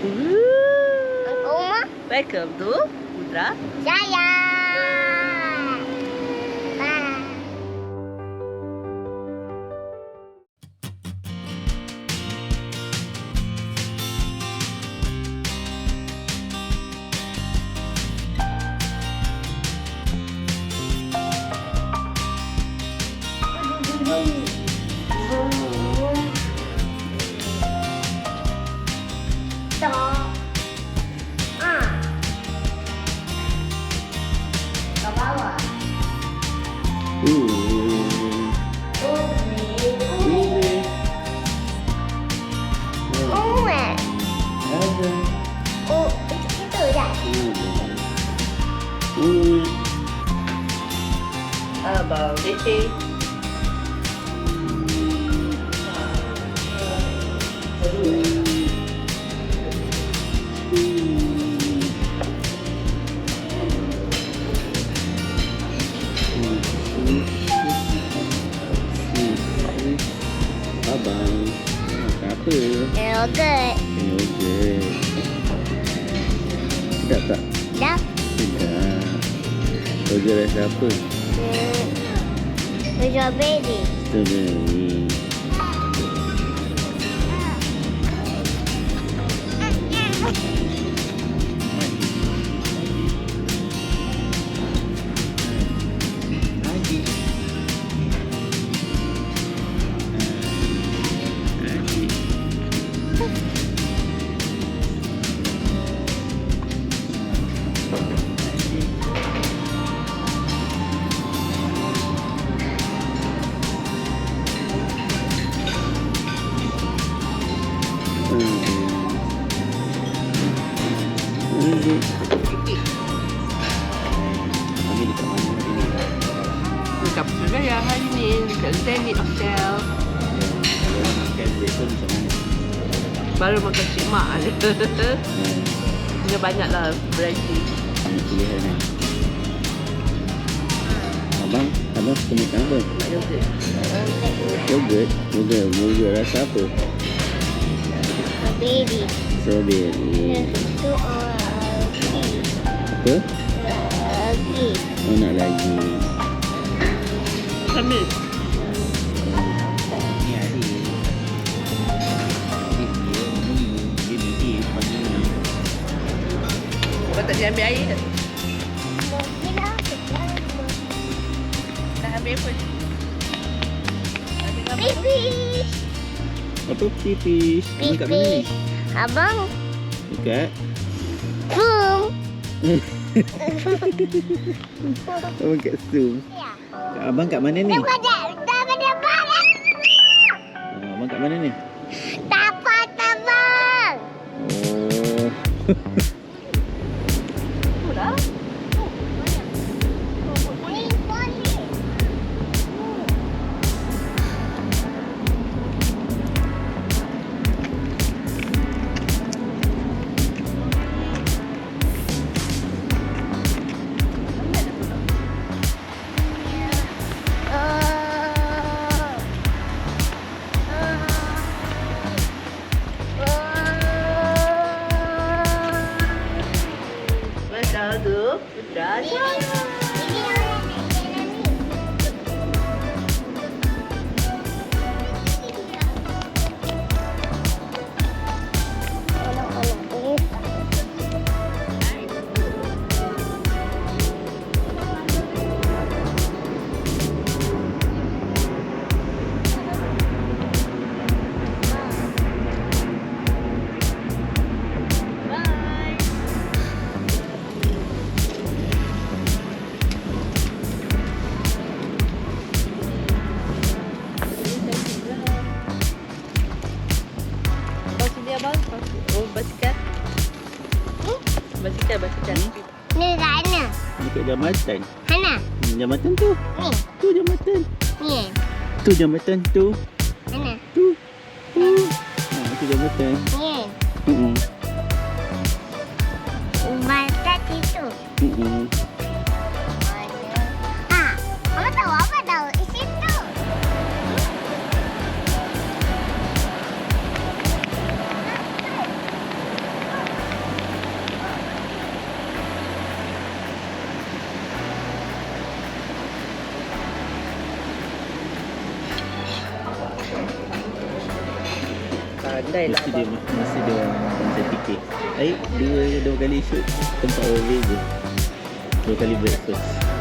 Uma. Welcome to Putra. Jaya. Bye. Ke bawah. Oh, itu dah. Abang Dede. Abang makan apa? Yogurt. Yogurt. Sedap tak? Dah. Sedap. Yogurt rasa apa? Strawberry. Strawberry. Kami dekat mana hari ni? Dekat Putrajaya hari ni. Dekat Zenith Hotel. Kalau makan breakfast macam mana? Baru makan cik mak ada. Dia banyak lah variety. Banyak pilihan kan? Abang suka makan apa? Yogurt. Yogurt? Yogurt rasa apa? Strawberry. Strawberry. Itu Apa? lagi. Oh, nak lagi. Sambil. Ni adik. Adik dia biji pagi ni. Kau tak dia ambil air. Mungkin apa? Dah ambil apa? Ambil apa? Pipis. Apa pipis? Abang kat mana ni? Abang. Dekat? Boom. Abang kat Zoom. Ya. Abang kat mana ni? Dapat. Abang kat mana ni? Dapat abang. Oh. Dah. Welcome to Putrajaya. Oh, basikal. Basikal. Ni kat mana? Dekat jambatan. Mana? Jambatan tu. Ni. Tu jambatan. Ni. Tu jambatan tu. Mana? Tu. Tu jambatan. Ni. Hmm. Batas itu. Hmm. Kamu tahu apa tahu? Di situ. pandai lah Mesti dia abang. mesti dia saya fikir. Dua kali shoot tempat away je. 2 kali breakfast.